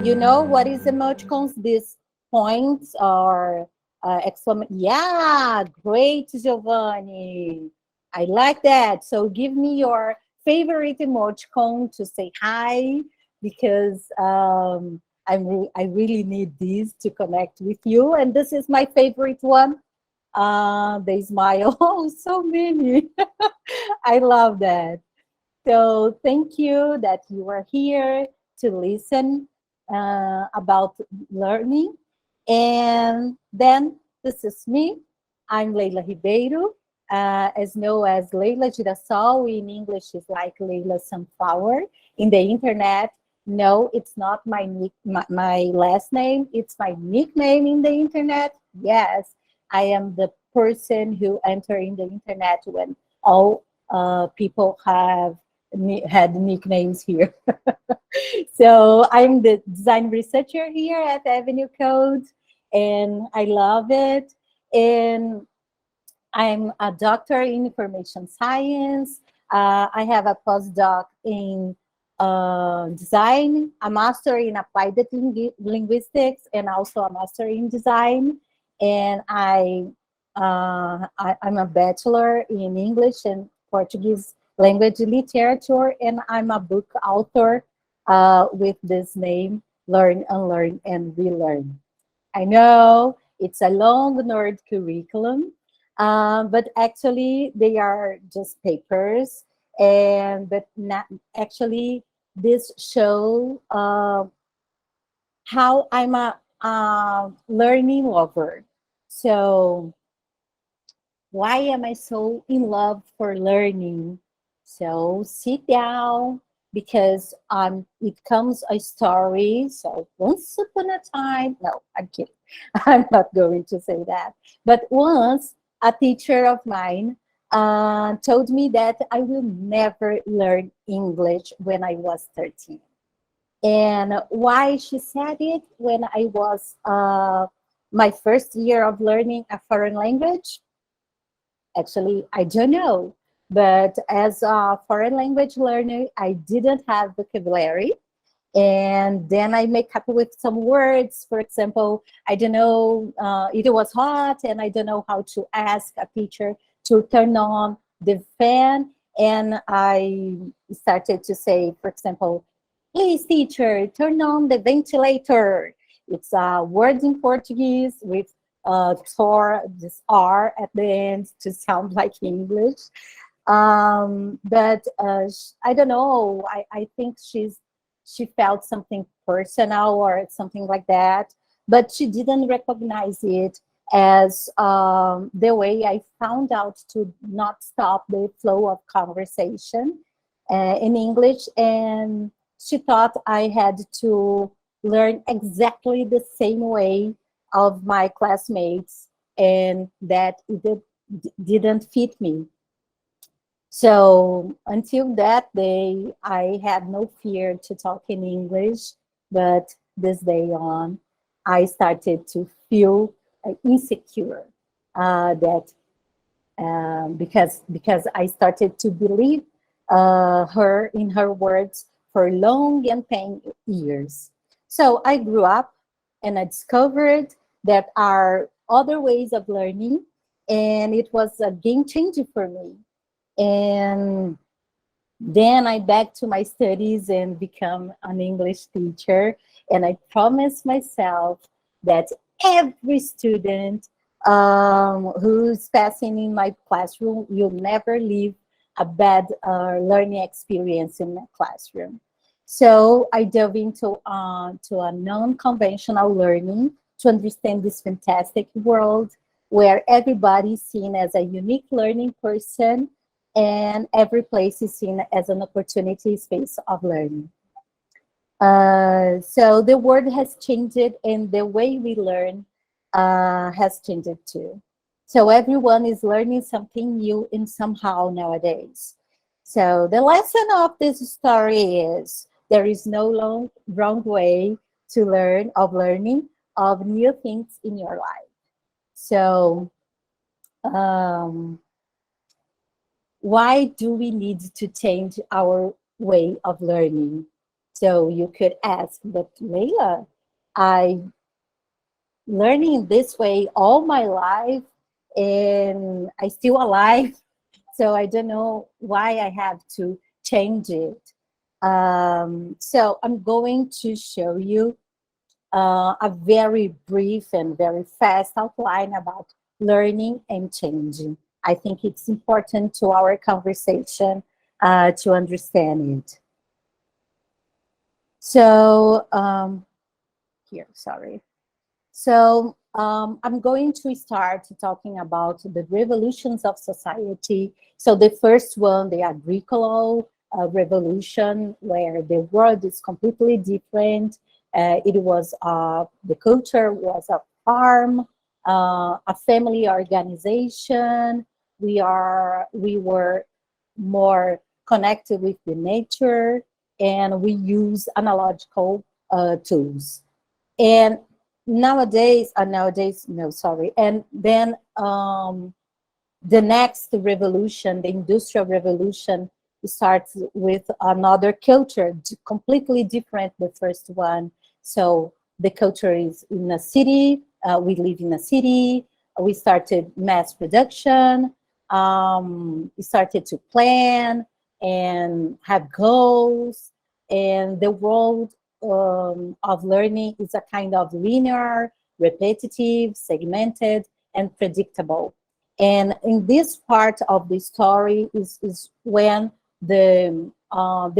You know what is emoticons? These points or exclamation. Yeah, great, Giovanni. I like that. So give me your favorite emoticon to say hi, because I really need these to connect with you. And this is my favorite one. They smile. Oh, so many. I love that. So thank you that you are here to listen about learning. And then this is me. I'm Leila Ribeiro, as known as Leila Girassol. In English, is like Leila Sunflower. In the internet, no, it's not my last name. It's my nickname in the internet. Yes, I am the person who enter in the internet when all people had nicknames here. So I'm the design researcher here at Avenue Code, and I love it. And I'm a doctor in information science. I have a postdoc in design, a master in applied linguistics, and also a master in design. And I'm a bachelor in English and Portuguese language literature, and I'm a book author with this name, Learn, Unlearn, and Relearn. I know it's a long nerd curriculum, but actually they are just papers, and but not actually this show how I'm a learning lover. So why am I so in love for learning? So sit down, because it comes a story. So once upon a time, no, I'm kidding. I'm not going to say that. But once a teacher of mine told me that I will never learn English when I was 13. And why she said it when I was my first year of learning a foreign language? Actually, I don't know. But as a foreign language learner, I didn't have vocabulary. And then I make up with some words. For example, I don't know, it was hot, and I don't know how to ask a teacher to turn on the fan. And I started to say, for example, please, teacher, turn on the ventilator. It's a word in Portuguese with this R at the end to sound like English. But I don't know. I think she felt something personal or something like that, but she didn't recognize it as the way I found out to not stop the flow of conversation in English. And she thought I had to learn exactly the same way of my classmates, and that didn't fit me. So until that day, I had no fear to talk in English, but this day on, I started to feel insecure that because I started to believe her in her words for long and pain years. So I grew up, and I discovered that are other ways of learning, and it was a game changer for me. And then I back to my studies and become an English teacher. And I promised myself that every student who's passing in my classroom will never leave a bad learning experience in my classroom. So I dove into to a non-conventional learning to understand this fantastic world where everybody is seen as a unique learning person, and every place is seen as an opportunity space of learning. So the world has changed, and the way we learn has changed too. So everyone is learning something new in somehow nowadays. So the lesson of this story is there is no wrong way to learn of learning of new things in your life. So um, why do we need to change our way of learning? So you could ask, but Leila, I learning this way all my life and I still alive. So I don't know why I have to change it. So I'm going to show you a very brief and very fast outline about learning and changing. I think it's important to our conversation to understand it. So here, sorry. So I'm going to start talking about the revolutions of society. So the first one, the agricultural revolution, where the world is completely different. It was the culture was a farm, a family organization. We were more connected with the nature, and we use analogical tools. And nowadays, no, sorry. And then the next revolution, the industrial revolution, starts with another culture, completely different the first one. So the culture is in a city. We live in a city. We started mass production. We started to plan and have goals. And the world of learning is a kind of linear, repetitive, segmented, and predictable. And in this part of the story is when the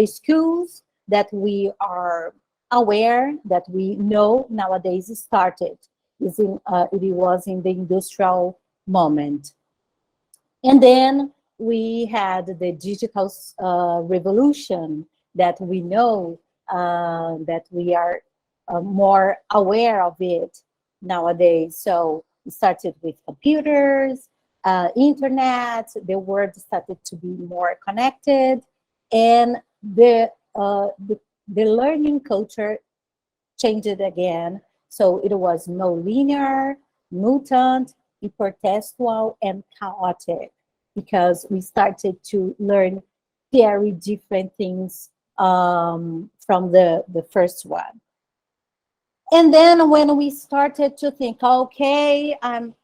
schools that we are aware, that we know nowadays started. It was in the industrial moment. And then we had the digital revolution that we know, that we are more aware of it nowadays. So it started with computers, internet, the world started to be more connected, and the learning culture changed it again. So it was no linear, mutant, hypertextual, and chaotic, because we started to learn very different things from the first one. And then when we started to think, okay, I'm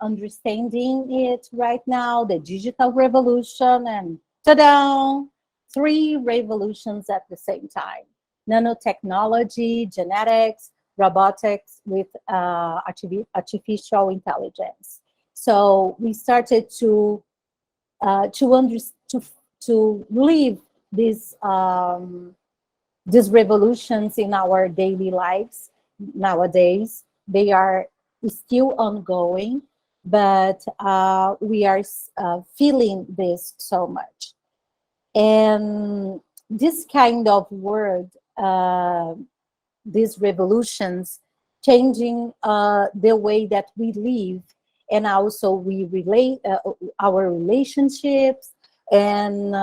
understanding it right now, the digital revolution, and ta-da, three revolutions at the same time: nanotechnology, genetics, robotics with artificial intelligence. So we started to to to live these revolutions in our daily lives nowadays. They are still ongoing, but we are feeling this so much. And this kind of word, these revolutions, changing the way that we live, and also we relate our relationships, and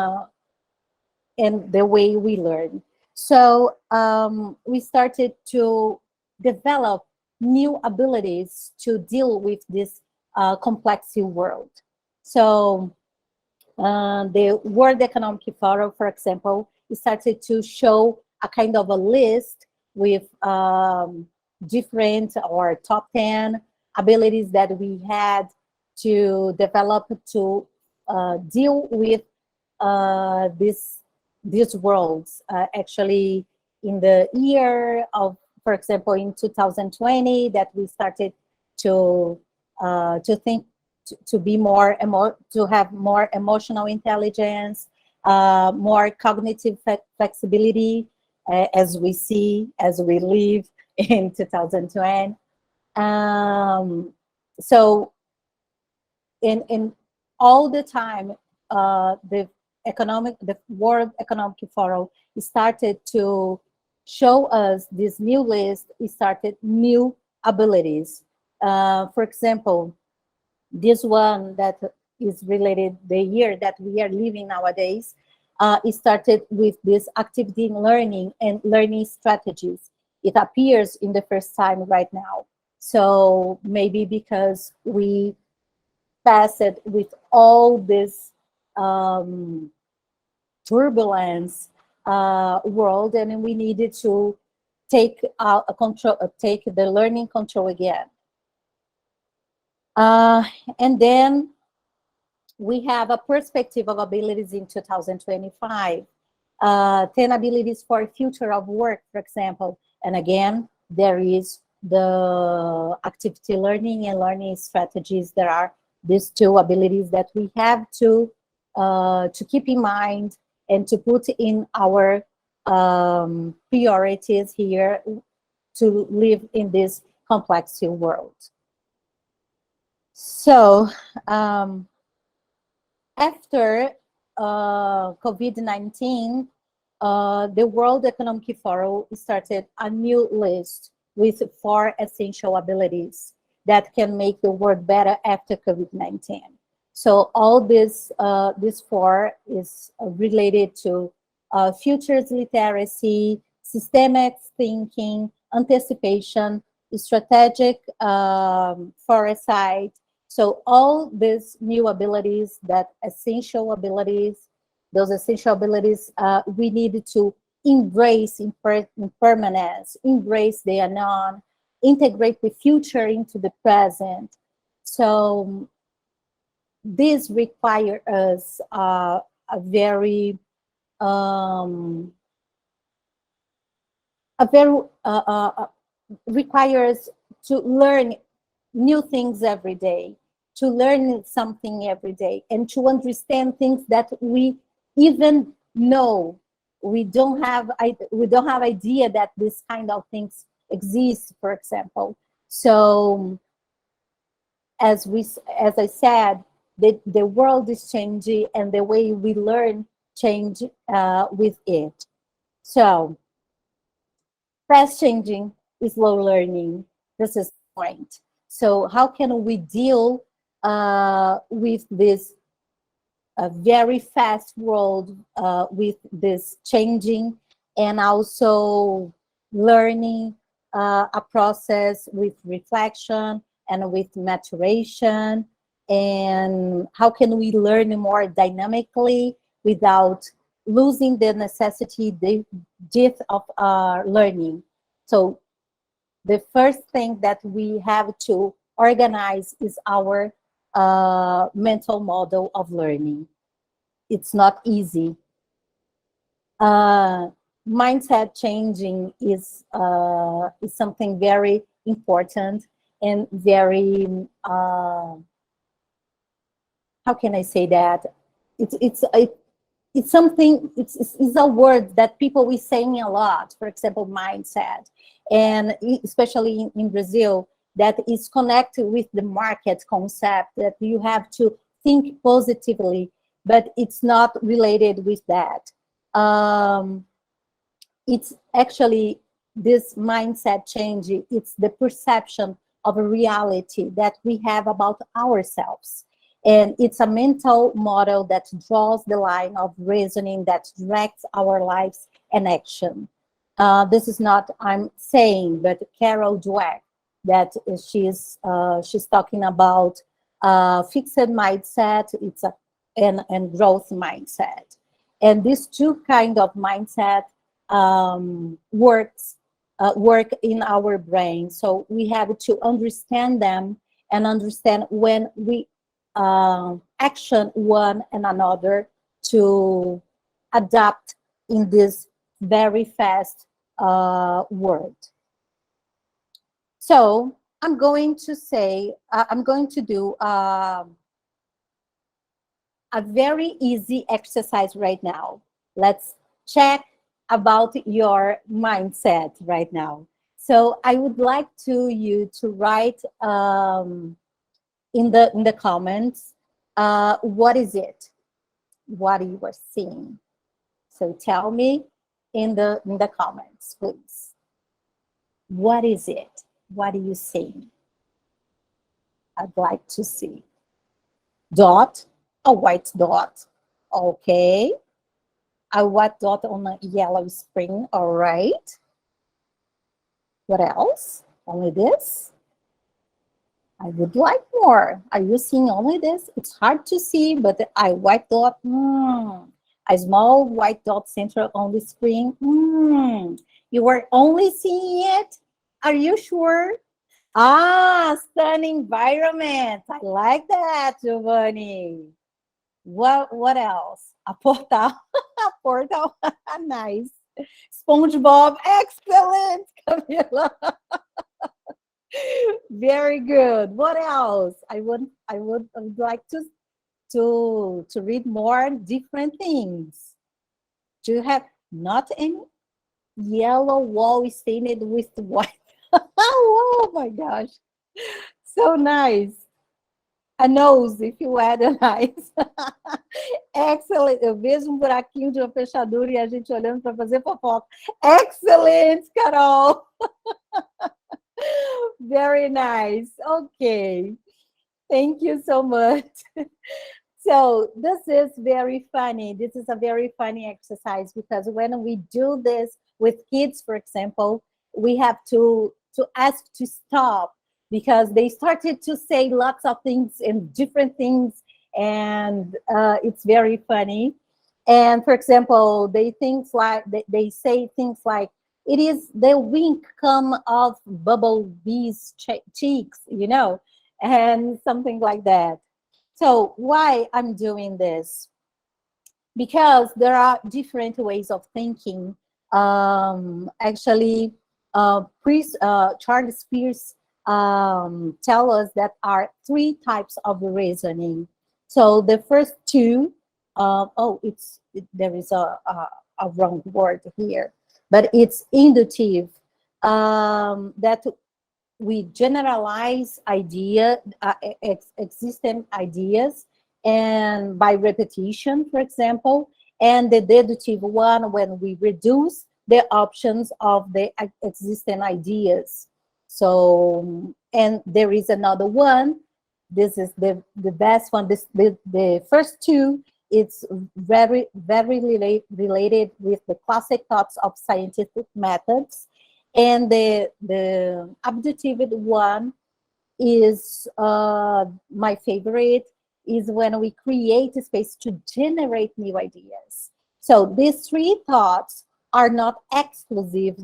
the way we learn. So we started to develop new abilities to deal with this complex world. So the World Economic Forum, for example, started to show a kind of a list with different or top 10 abilities that we had to develop to deal with this these worlds. Actually, in the year of, for example, in 2020, that we started to think, to be more to have more emotional intelligence, more cognitive flexibility, as we see as we live in 2020. So in all the time, the World Economic Forum started to show us this new list. It started new abilities. For example, this one that is related the year that we are living nowadays, it started with this activity in learning and learning strategies. It appears in the first time right now. So maybe because we passed with all this turbulence world, and we needed to take a control, take the learning control again. And then we have a perspective of abilities in 2025. 10 abilities for future of work, for example. And again, there is the activity learning and learning strategies. There are these two abilities that we have to keep in mind and to put in our priorities here to live in this complex world. So after COVID-19, the World Economic Forum started a new list with 4 essential abilities that can make the world better after COVID-19. So all this 4 is related to futures literacy, systemic thinking, anticipation, strategic foresight. So all these new abilities, that essential abilities, those essential abilities, we need to embrace impermanence, embrace the unknown, integrate the future into the present. So this requires us a very requires to learn new things every day, to learn something every day, and to understand things that we even know we don't have idea that this kind of things exist, for example. So as I said, the world is changing and the way we learn change with it. So fast changing is slow learning. This is the point. So how can we deal with this very fast world, with this changing, and also learning a process with reflection and with maturation? And how can we learn more dynamically without losing the necessity, the depth of learning? So the first thing that we have to organize is our mental model of learning. It's not easy. Mindset changing is something very important and very, how can I say that? It's something, it's a word that people is saying a lot, for example, mindset. And especially in Brazil, that is connected with the market concept, that you have to think positively, but it's not related with that. It's actually this mindset change, it's the perception of a reality that we have about ourselves. And it's a mental model that draws the line of reasoning that directs our lives and action. This is not I'm saying, but Carol Dweck, that she's talking about fixed mindset, it's a and growth mindset. And these two kind of mindset work in our brain. So we have to understand them and understand when we action one and another to adapt in this very fast world. So I'm going to say, I'm going to do a very easy exercise right now. Let's check about your mindset right now. So I would like you to write in the comments, what is it? What you are seeing? So tell me in the comments, please. What is it? What are you seeing? I'd like to see. Dot, a white dot. Okay. A white dot on a yellow screen. All right. What else? Only this? I would like more. Are you seeing only this? It's hard to see, but I white dot. A small white dot centered on the screen. You were only seeing it? Are you sure? Ah, stunning environment. I like that, Giovanni. What else? A portal. A portal. Nice. SpongeBob. Excellent, Camila. Very good. What else? I would like to read more different things. Do you have not any yellow wall stained with white? Oh my gosh. So nice. A nose, if you add a nice. Excellent. Eu vejo um buraquinho de uma fechadura e a gente olhando para fazer fofoca. Excellent, Carol. Very nice. Okay. Thank you so much. So this is very funny. This is a very funny exercise because when we do this with kids, for example, we have to ask to stop because they started to say lots of things and different things, and it's very funny. And for example, they say things like, "It is the wink come of Bumblebee's cheeks," and something like that. So why I'm doing this? Because there are different ways of thinking. Actually, Charles Peirce tell us that are three types of reasoning. So the first two, there is a wrong word here, but it's inductive. That we generalize existing ideas, and by repetition, for example, and the deductive one when we reduce the options of the existing ideas. So, and there is another one. This is the best one. The first two, it's very related with the classic thoughts of scientific methods, and the abductive one is my favorite, is when we create a space to generate new ideas. So these three thoughts are not exclusive,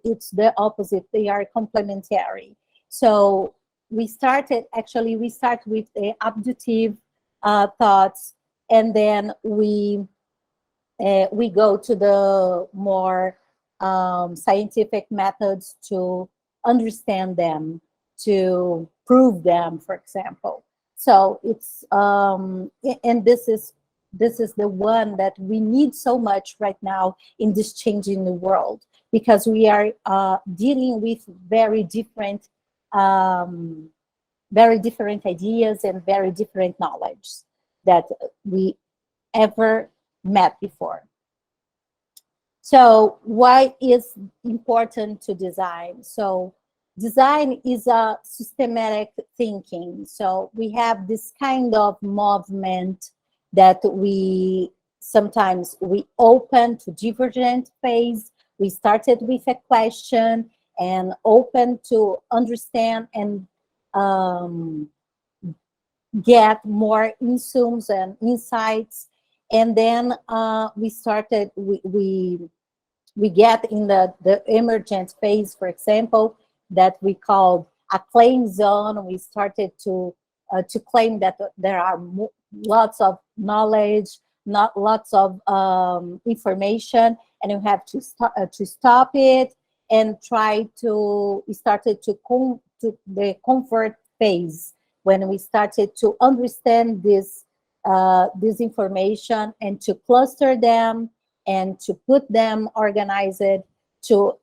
it's the opposite, they are complementary. So we start with the abductive thoughts, and then we go to the more scientific methods to understand them, to prove them, for example. So it's and this is the one that we need so much right now in this changing the world, because we are dealing with very different ideas and very different knowledge that we ever met before. So why is important to design? So design is a systematic thinking. So we have this kind of movement that we open to divergent phase. We started with a question and open to understand and get more insights and insights. And then we get in the emergent phase, for example, that we called a claim zone. We started to claim that there are lots of knowledge, not lots of information, and you have to stop it and we started to the comfort phase, when we started to understand this information and to cluster them and to put them organized to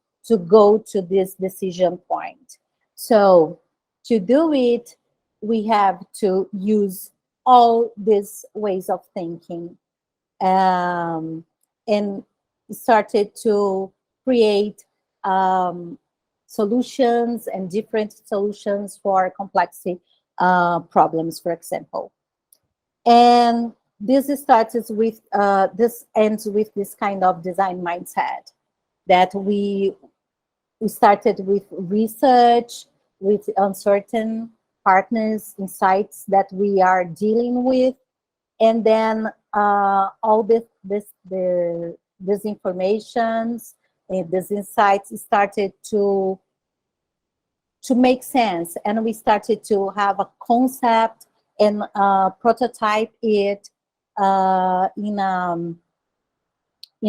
go to this decision point. So to do it, we have to use all these ways of thinking, and started to create solutions and different solutions for complexity problems, for example. And this ends with this kind of design mindset that we started with research, with uncertain partners, insights that we are dealing with, and then all these informations and these insights started to make sense, and we started to have a concept and prototype it in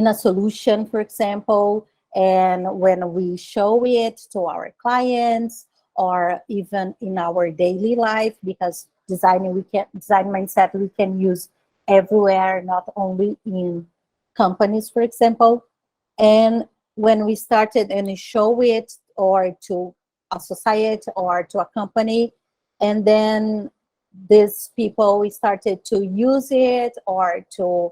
a solution, for example. And when we show it to our clients, or even in our daily life, because design mindset we can use everywhere, not only in companies, for example. And when we started and we show it or to a society or to a company, and then these people, we started to use it or to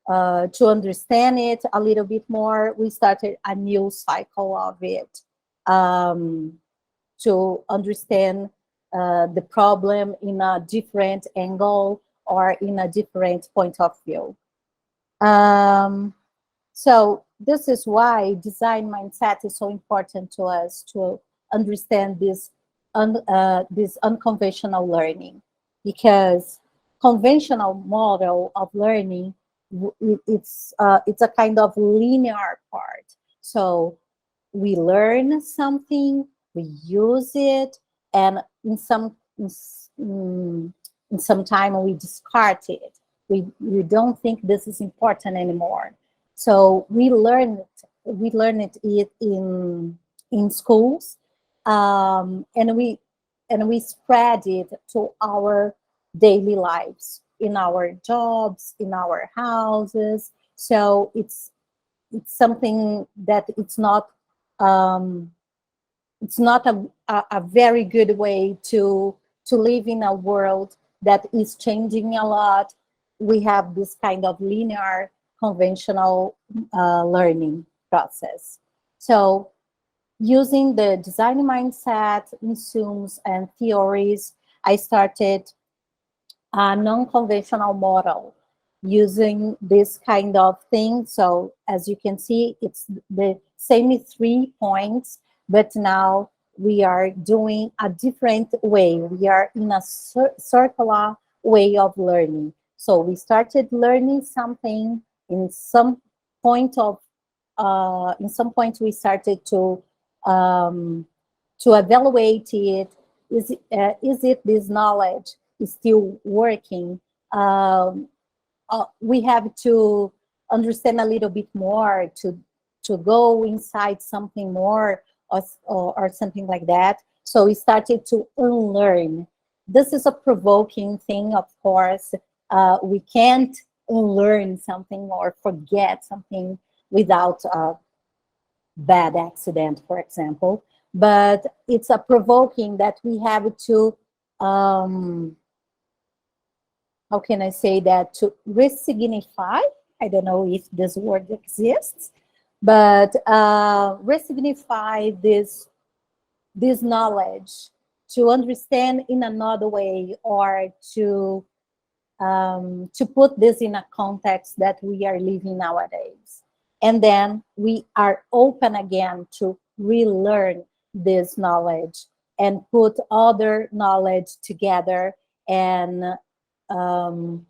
understand it a little bit more, we started a new cycle of it, to understand the problem in a different angle or in a different point of view. So this is why design mindset is so important to us, to understand this unconventional learning, because conventional model of learning, it's a kind of linear part. So we learn something, we use it, and in some time we discard it. We don't think this is important anymore. So we learn it in schools, and we spread it to our daily lives, in our jobs, in our houses. So it's something that it's not a very good way to live in a world that is changing a lot. We have this kind of linear conventional learning process. So using the design mindset, insumes, and theories, I started a non-conventional model using this kind of thing. So as you can see, it's the same 3 points, but now we are doing a different way. We are in a circular way of learning. So we started learning something in some point of, in some point we started to evaluate it. Is it this knowledge is still working? We have to understand a little bit more to go inside something more, or something like that. So we started to unlearn. This is a provoking thing, of course. We can't unlearn something or forget something without a bad accident, for example. But it's a provoking that we have to, how can I say that, to resignify. I don't know if this word exists, but resignify this knowledge, to understand in another way, or to put this in a context that we are living nowadays. And then we are open again to relearn this knowledge and put other knowledge together, and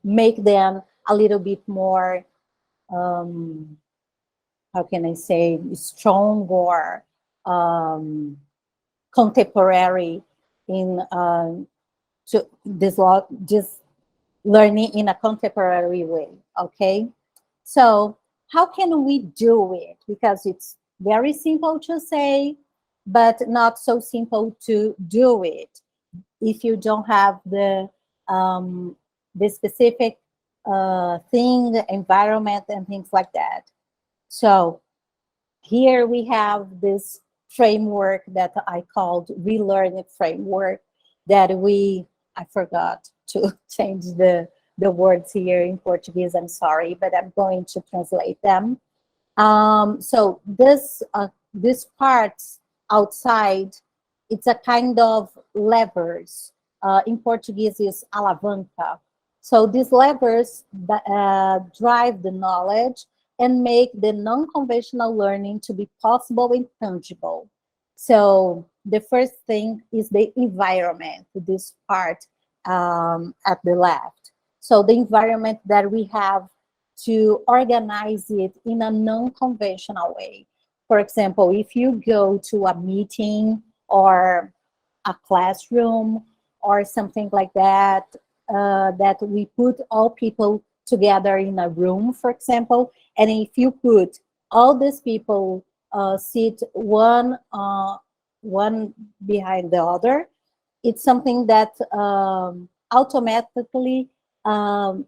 make them a little bit more, how can I say, strong, or contemporary in to this learning in a contemporary way. Okay, so how can we do it? Because it's very simple to say, but not so simple to do it if you don't have the specific thing, the environment, and things like that. So here we have this framework that I called relearn framework, that I forgot to change the words here in Portuguese, I'm sorry, but I'm going to translate them. So this parts outside, it's a kind of levers. In Portuguese is alavanca. So these levers drive the knowledge and make the non-conventional learning to be possible and tangible. So the first thing is the environment, this part at the left. So the environment that we have to organize it in a non-conventional way. For example, if you go to a meeting or a classroom or something like that, that we put all people together in a room, for example, and if you put all these people sit one behind the other, it's something that automatically um,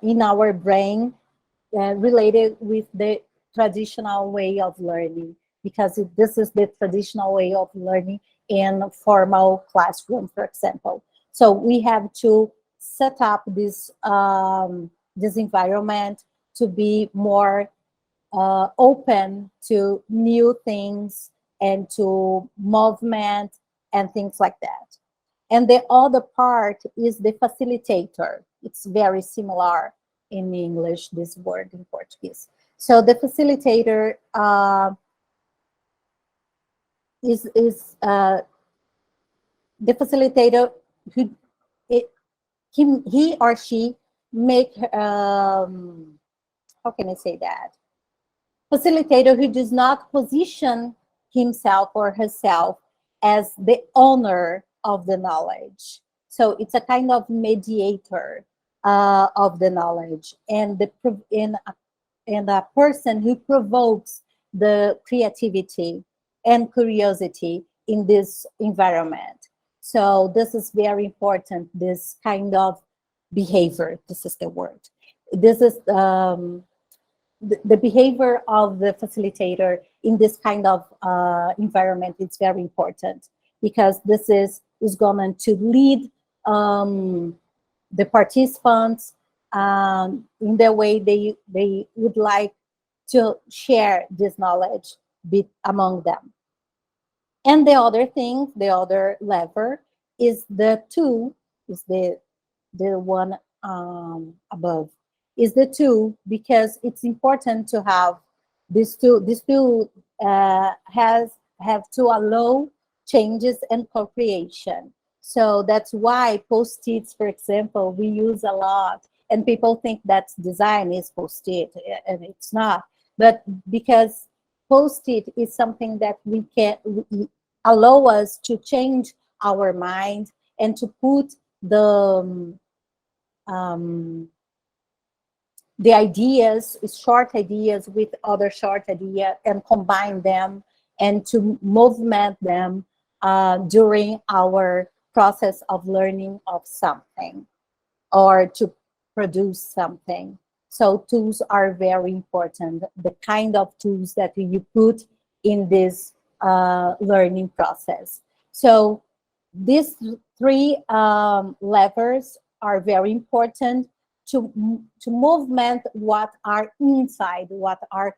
in our brain related with the traditional way of learning, because this is the traditional way of learning in formal classroom, for example. So we have to set up this environment to be more open to new things and to movement and things like that. And the other part is the facilitator. It's very similar in English, this word in Portuguese. So the facilitator is the facilitator who it, he or she make how can I say that? Facilitator who does not position himself or herself as the owner of the knowledge. So it's a kind of mediator of the knowledge, and and a person who provokes the creativity and curiosity in this environment. So this is very important, this kind of behavior, this is the word. This is the behavior of the facilitator in this kind of environment is very important, because this is going to lead the participants in the way they would like to share this knowledge among them. And the other thing, the other lever is the two, is the one above, is the two, because it's important to have these two. These two have to allow changes and co-creation. So that's why post-its, for example, we use a lot, and people think that design is post-it, and it's not. But because post-it is something that we can allow us to change our mind and to put the ideas, short ideas with other short ideas, and combine them and to movement them during our process of learning of something or to produce something. So tools are very important, the kind of tools that you put in this learning process. So these three levers are very important to movement what are inside, what are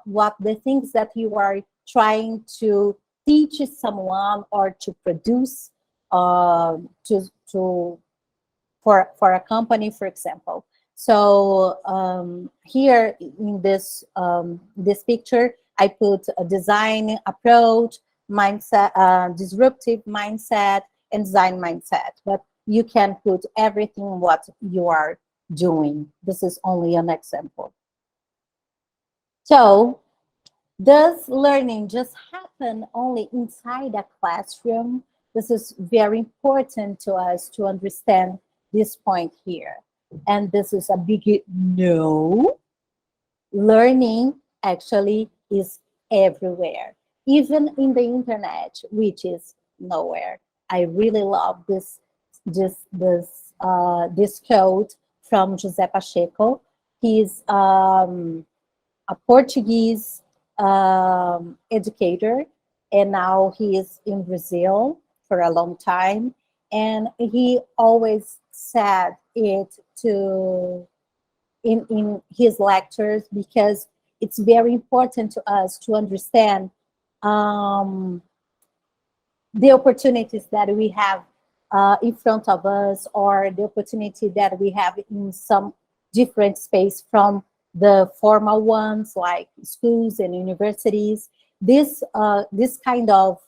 what the things that you are trying to teach someone or to produce to for a company, for example. So here in this picture, I put a design approach, mindset, disruptive mindset, and design mindset. But you can put everything what you are doing. This is only an example. So does learning just happen only inside a classroom? This is very important to us to understand this point here. And this is a big no. Learning actually is everywhere, even in the internet, which is nowhere. I really love this quote from José Pacheco. He's a Portuguese educator, and now he is in Brazil for a long time. And he always said it in his lectures, because it's very important to us to understand the opportunities that we have in front of us, or the opportunity that we have in some different space from the formal ones like schools and universities. This kind of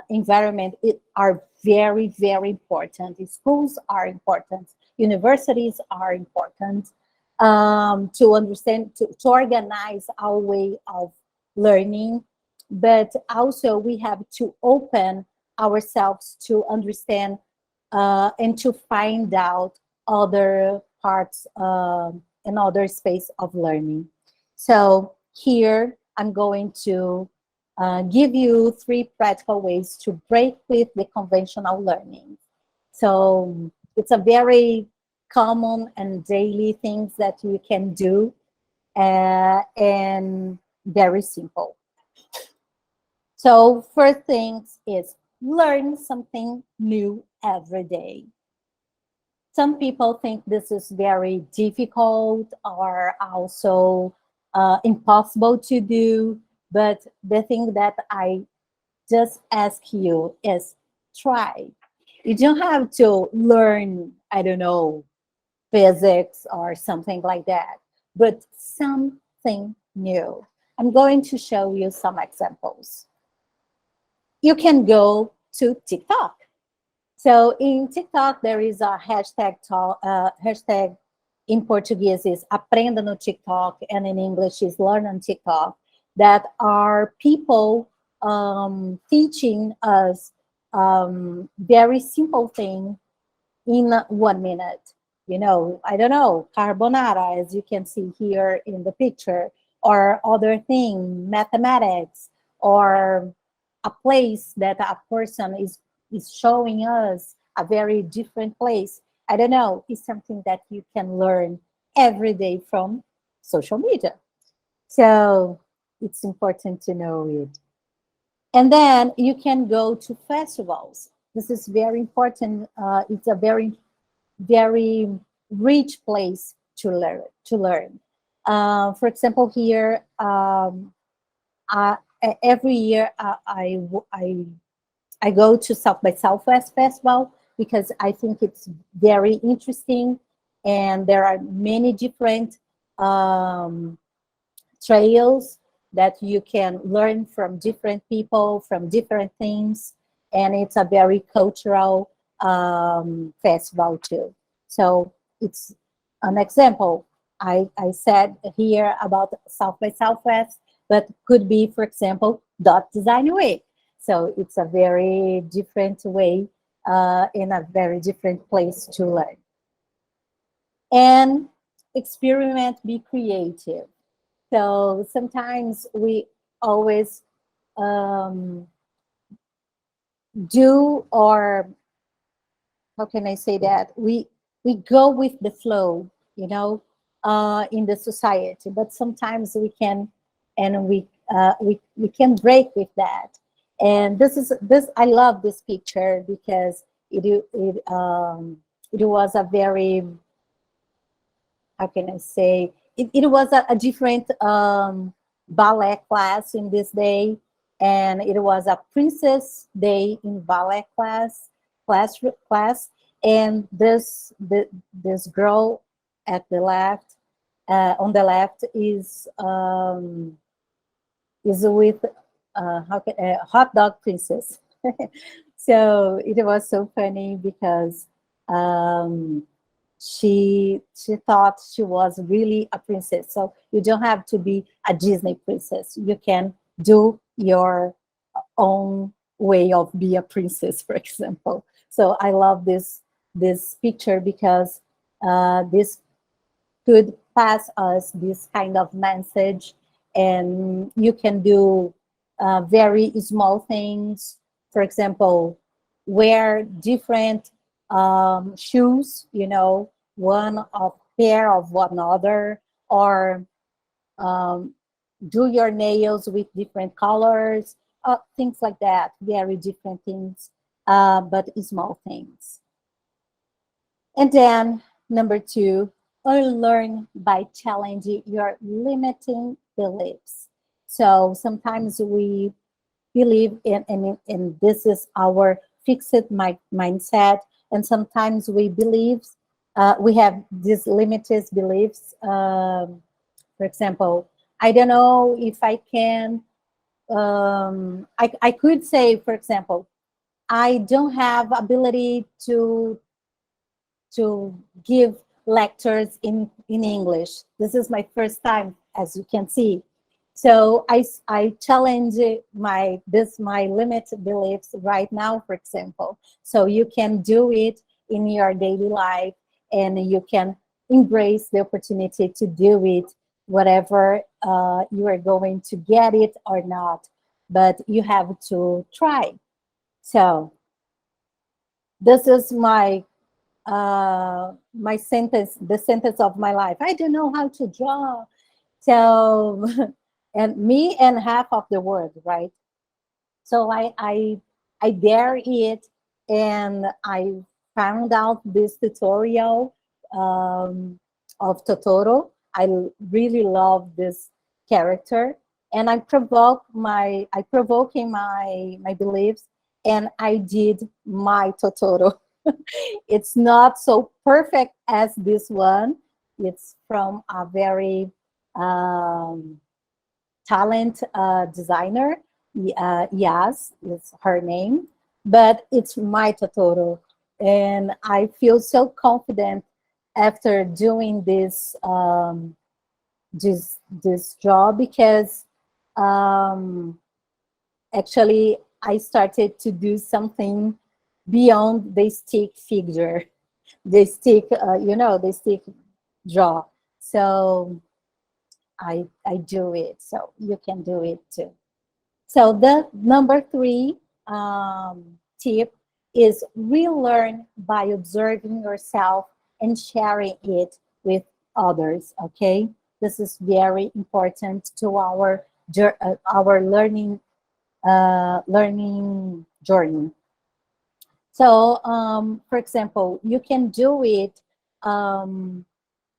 environment are very, very important. Schools are important, universities are important to understand, to organize our way of learning, but also we have to open ourselves to understand and to find out other parts and other space of learning. So here I'm going to give you 3 practical ways to break with the conventional learning. So it's a very common and daily things that you can do and very simple. So first things is learn something new every day. Some people think this is very difficult or also impossible to do, but the thing that I just ask you is try. You don't have to learn, I don't know, physics or something like that, but something new. I'm going to show you some examples. You can go to TikTok. So in TikTok, there is a hashtag in Portuguese is Aprenda no TikTok, and in English is Learn on TikTok, that are people teaching us very simple thing in 1 minute. You know, I don't know, carbonara, as you can see here in the picture, or other thing, mathematics, or a place that a person is showing us a very different place. I don't know, it's something that you can learn every day from social media. So it's important to know it. And then you can go to festivals. This is very important. It's a very rich place to learn. For example, here uh, every year I go to South by Southwest Festival because I think it's very interesting, and there are many different um, trails that you can learn from different people, from different things, and it's a very cultural festival too. So it's an example. I said here about South by Southwest, but could be, for example, Dot Design Week. So it's a very different way in a very different place to learn. And experiment, be creative. So sometimes we always um, do, or how can I say that? We go with the flow, you know, in the society. But sometimes we can, and we can break with that. And this. I love this picture because it was a very, how can I say, it was a different ballet class in this day, and it was a princess day in ballet class, and this girl at the left, on the left is with hot dog princess. So it was so funny because um, she thought she was really a princess. So you don't have to be a Disney princess. You can do your own way of be a princess, for example. So I love this picture because this could pass us this kind of message, and you can do very small things. For example, wear different shoes, you know, one of pair of one another, or um, do your nails with different colors, things like that. Very different things, but small things. And then number 2, unlearn by challenging your limiting beliefs. So sometimes we believe in this is our fixed mindset, and sometimes we believe we have these limited beliefs. For example, I don't know if I can. I could say, for example, I don't have ability to give lectures in English. This is my first time, as you can see. So I challenge my limited beliefs right now, for example. So you can do it in your daily life, and you can embrace the opportunity to do it, whatever you are going to get it or not. But you have to try. So this is my sentence, the sentence of my life. I don't know how to draw. So, and me and half of the world, right? So I dare it, and I found out this tutorial of Totoro. I really love this character, and I provoking my beliefs, and I did my Totoro. It's not so perfect as this one. It's from a very um, talent designer. Yes, is her name, but it's my Totoro, and I feel so confident after doing this job, because um, actually I started to do something beyond the stick figure, the stick, the stick draw. So I do it, so you can do it too. So the number three tip is relearn by observing yourself and sharing it with others. Okay, this is very important to our learning journey. So, for example, you can do it um,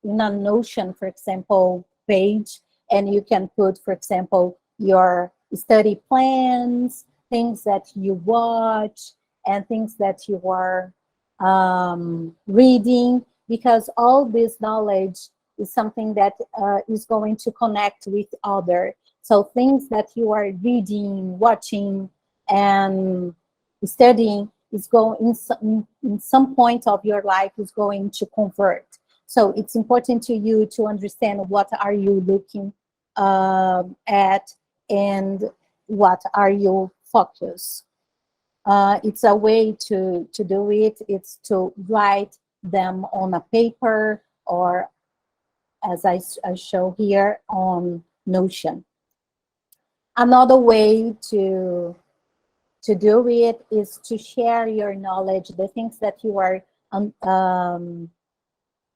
in a Notion, for example, page, and you can put, for example, your study plans, things that you watch, and things that you are reading, because all this knowledge is something that is going to connect with other. So things that you are reading, watching, and studying is going in some point of your life is going to convert. So it's important to you to understand what are you looking at, and what are you focus. It's a way to do it. It's to write them on a paper, or as I show here on Notion. Another way to do it is to share your knowledge, the things that you are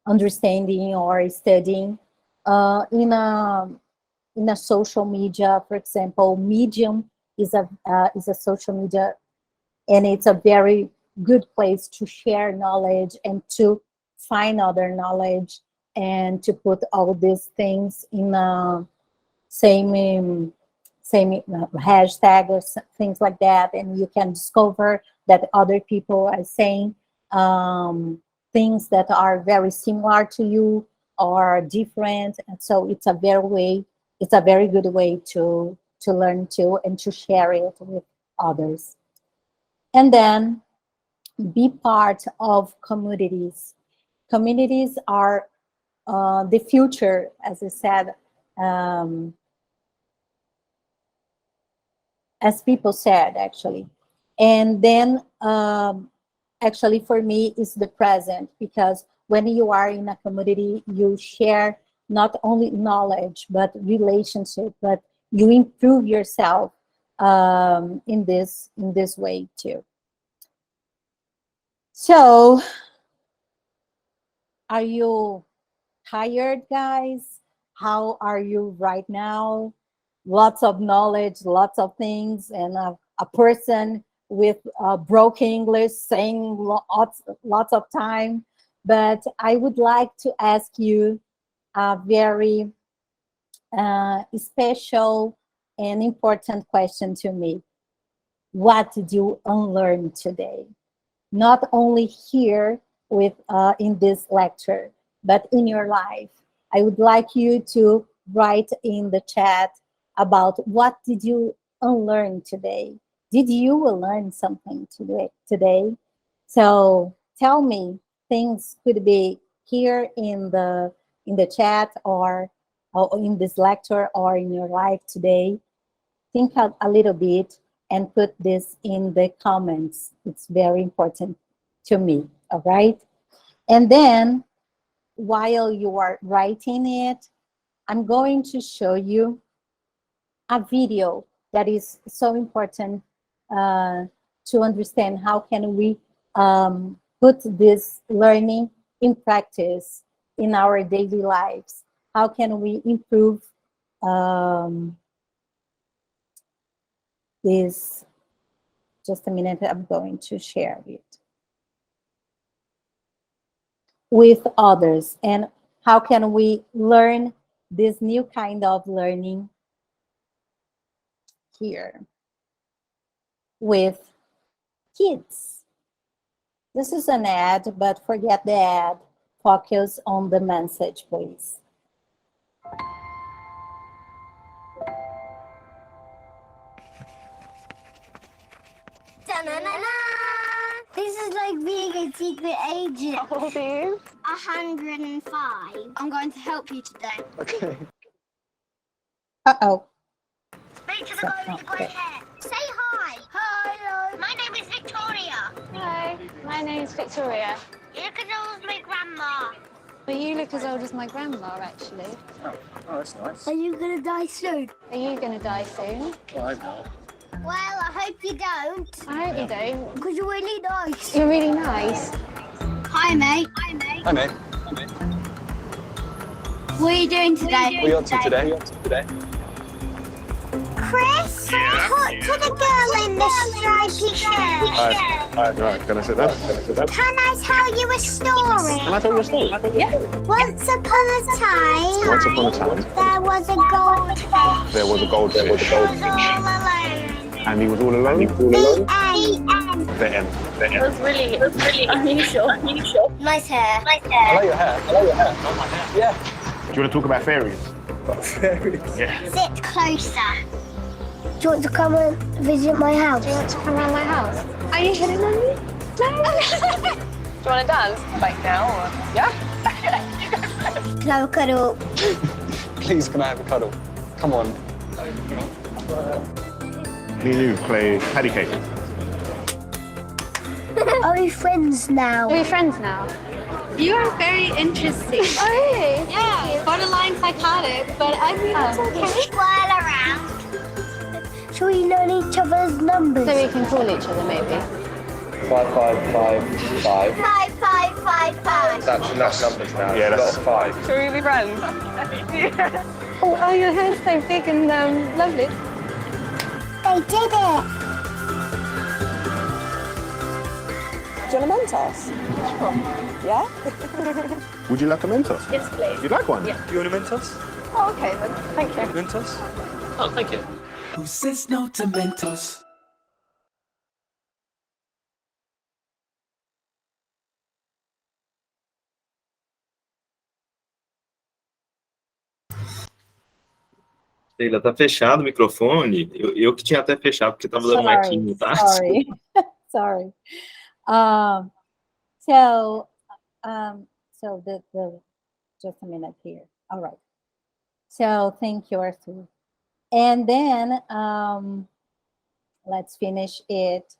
understanding or studying in a social media. For example, Medium is a social media, and it's a very good place to share knowledge and to find other knowledge, and to put all these things in a same hashtag or things like that, and you can discover that other people are saying things that are very similar to you or different. And so it's a very good way to learn too, and to share it with others. And then be part of communities. Communities are the future, as I said, um, as people said, actually. And then actually for me is the present, because when you are in a community, you share not only knowledge but relationship, but you improve yourself in this way too. So are you tired, guys? How are you right now? Lots of knowledge, lots of things, and a person with broken English saying lots of time. But I would like to ask you a very special and important question to me. What did you unlearn today? Not only here with in this lecture, but in your life. I would like you to write in the chat about what did you unlearn today. Did you learn something today? So tell me, things could be here in the chat or in this lecture or in your life today, think a little bit and put this in the comments. It's very important to me, all right? And then while you are writing it, I'm going to show you a video that is so important to understand how can we put this learning in practice in our daily lives. How can we improve this? Just a minute, I'm going to share it with others. And how can we learn this new kind of learning here with kids? This is an ad, but forget the ad. Focus on the message, please. This is like being a secret agent. How old are you? 105. I'm going to help you today. Okay. Uh-oh. Speak to the guy with the grey hair. Say hi. Hi. My name is Victoria. Hi, my name's Victoria. You look as old as my grandma. Well, you look as old as my grandma, actually. Oh, that's nice. Are you going to die soon? Are you going to die soon? Well, I know. Well, I hope you don't. I hope you don't. Because you're really nice. You're really nice. Hi, mate. Hi, mate. Hi, mate. What are you doing today? What are you up to today? Chris, talk to the girl in the stripy shirt. Right. Can I sit down? Can I tell you a story? Can I tell you a story? Once upon a time, Once upon a time, there was a goldfish. there was a goldfish. He was all alone. And he was all alone? The end. The end. It was really unusual. Nice hair. I like your hair. I like my hair. Yeah. Do you want to talk about fairies? Fairies? Yeah. Sit closer. Do you want to come and visit my house? Do you want to come around my house? Are you hitting on me? No. Do you want to dance? Like now? Or... Yeah? Can I have a cuddle? Please, can I have a cuddle? Come on. Me and you play patty cake. Are we friends now? Are we friends now? You are very interesting. Oh, really? Yeah, borderline psychotic, but I mean, it's okay. Whirl around. Shall we learn each other's numbers? So we can call each other, maybe. 5555. 5555. That's enough numbers now. Yeah, that's 5. Shall we be friends? Yeah. Oh, your hair's so big and lovely. They did it. Do you want a Mentos? Yeah? Would you like a Mentos? Yes, please. You'd like one? Yeah. Do you want a Mentos? Oh, okay then. Thank you. Mentos? Oh, thank you. Who says no to Mentos? Sheila, tá fechado o microfone? Eu que tinha até fechado, porque tava dando marquinho, tá? Sorry. Sorry. So the just a minute here. All right. So thank you, Arthur. And then let's finish it.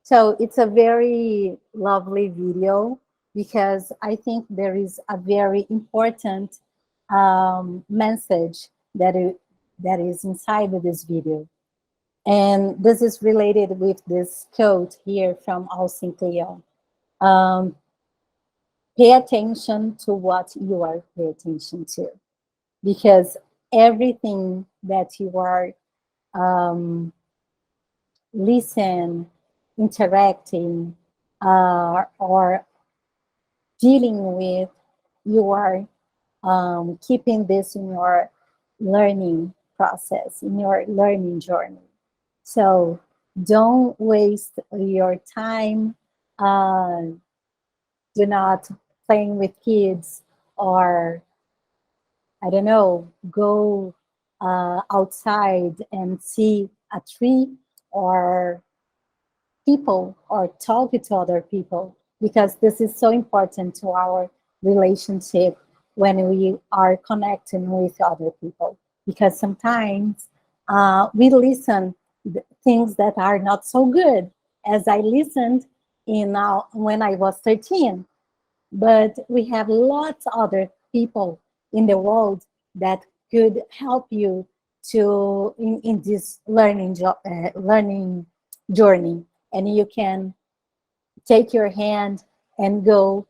So it's a very lovely video because I think there is a very important message that is inside of this video. And this is related with this quote here from Austin Kleon. Pay attention to what you are paying attention to, because everything that you are interacting, or dealing with, you are keeping this in your learning process, in your learning journey. So don't waste your time. Do not playing with kids, or I don't know, go outside and see a tree, or people or talk to other people, because this is so important to our relationship when we are connecting with other people. Because sometimes we listen things that are not so good, as I listened when I was 13. But we have lots of other people in the world that could help you to in this learning journey, and you can take your hand and go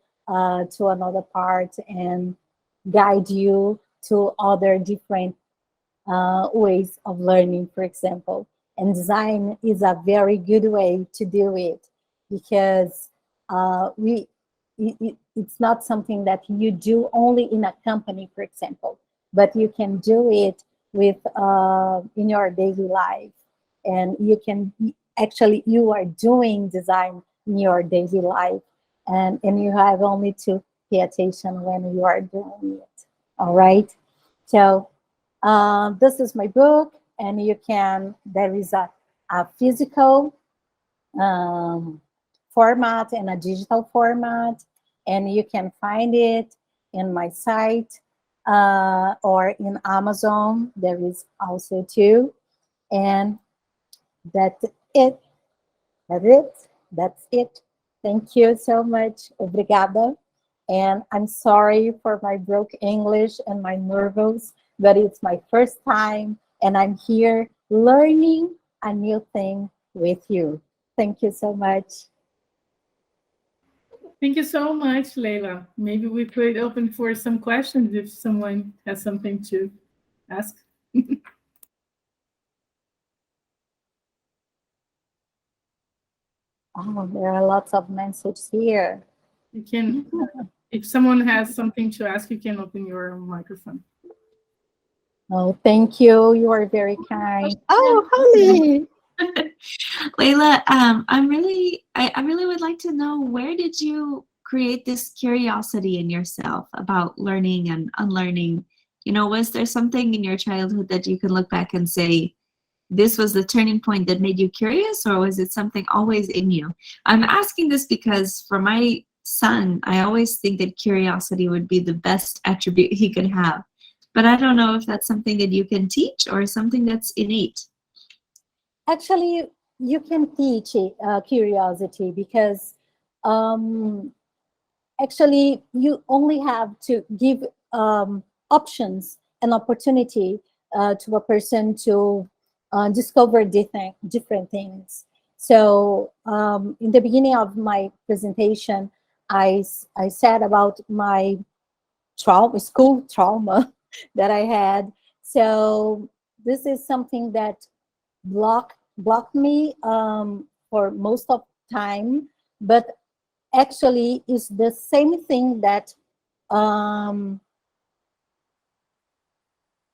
to another part and guide you to other different ways of learning, for example. And design is a very good way to do it, because it's not something that you do only in a company, for example, but you can do it with in your daily life. And you are doing design in your daily life, and you have only to pay attention when you are doing it. All right. So this is my book, and there is a physical format and a digital format, and you can find it in my site or in Amazon. There is also too. And that's it. That's it. Thank you so much. Obrigada. And I'm sorry for my broke English and my nervous, but it's my first time, and I'm here learning a new thing with you. Thank you so much. Thank you so much, Leila. Maybe we could open for some questions if someone has something to ask. Oh, there are lots of messages here. You can, if someone has something to ask, you can open your microphone. Oh, thank you. You are very kind. Oh, Holly. Leila, I really would like to know, where did you create this curiosity in yourself about learning and unlearning? You know, was there something in your childhood that you can look back and say, this was the turning point that made you curious, or was it something always in you? I'm asking this because for my son, I always think that curiosity would be the best attribute he could have. But I don't know if that's something that you can teach or something that's innate. Actually, you can teach curiosity, because actually you only have to give options and opportunity to a person to discover different things. So in the beginning of my presentation, I said about my school trauma that I had. So this is something that blocked me for most of time, but actually is the same thing that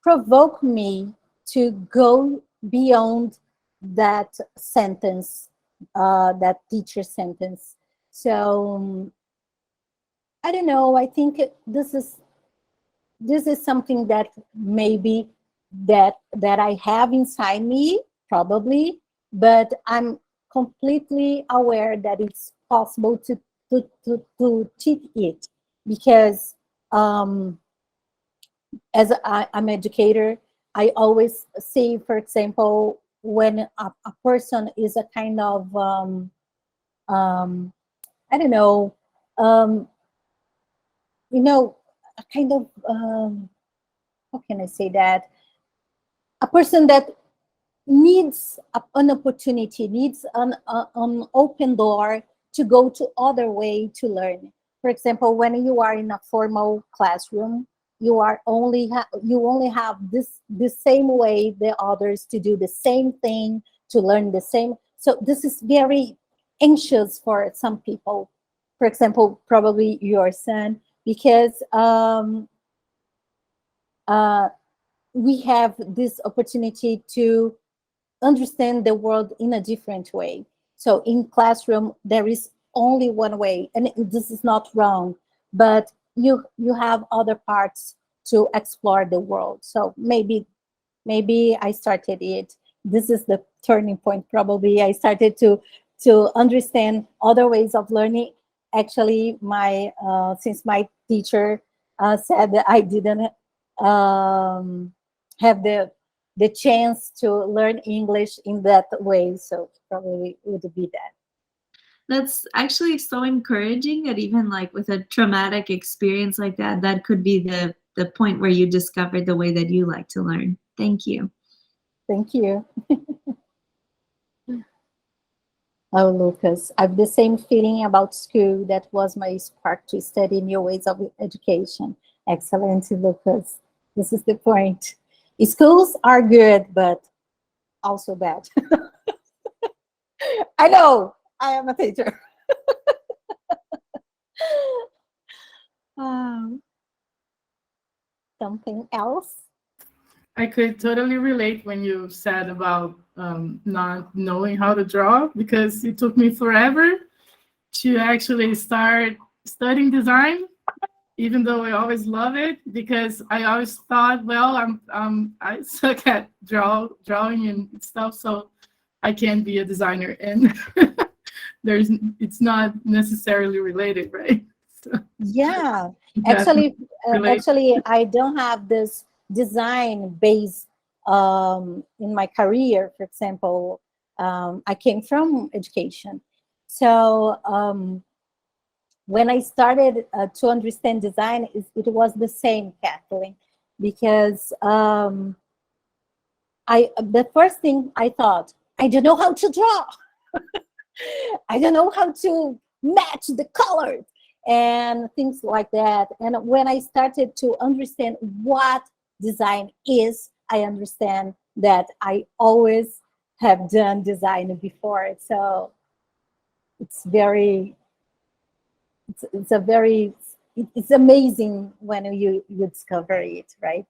provoked me to go beyond that sentence, that teacher sentence. So I don't know. I think this is something that maybe that I have inside me, probably, but I'm completely aware that it's possible to teach it, because as I'm an educator, I always see, for example, when a person is a kind of I don't know, you know, a kind of how can I say that? A person that needs an opportunity, needs an open door to go to other way to learn. For example, when you are in a formal classroom, you only have the same way the others to do the same thing, to learn the same. So this is very anxious for some people. For example, probably your son, because we have this opportunity to understand the world in a different way. So in classroom, there is only one way, and this is not wrong, but you have other parts to explore the world. So maybe I started it. This is the turning point. Probably I started to to understand other ways of learning. Actually, since my teacher said that I didn't have the chance to learn English in that way, so probably it would be that. That's actually so encouraging that even like with a traumatic experience like that, that could be the point where you discovered the way that you like to learn. Thank you. Thank you. Oh, Lucas, I have the same feeling about school. That was my spark to study new ways of education. Excellent, Lucas. This is the point. Schools are good, but also bad. I know, I am a teacher. Something else? I could totally relate when you said about not knowing how to draw, because it took me forever to actually start studying design, even though I always love it, because I always thought, well, I suck at drawing and stuff, so I can't be a designer, and it's not necessarily related, right? So, Yeah, definitely relate. actually, I don't have this design base in my career. For example, I came from education, so when I started to understand design, it was the same, Kathleen, because the first thing I thought, I don't know how to draw. I don't know how to match the colors and things like that. And when I started to understand what design is, I understand that I always have done design before. So it's it's amazing when you discover it, right?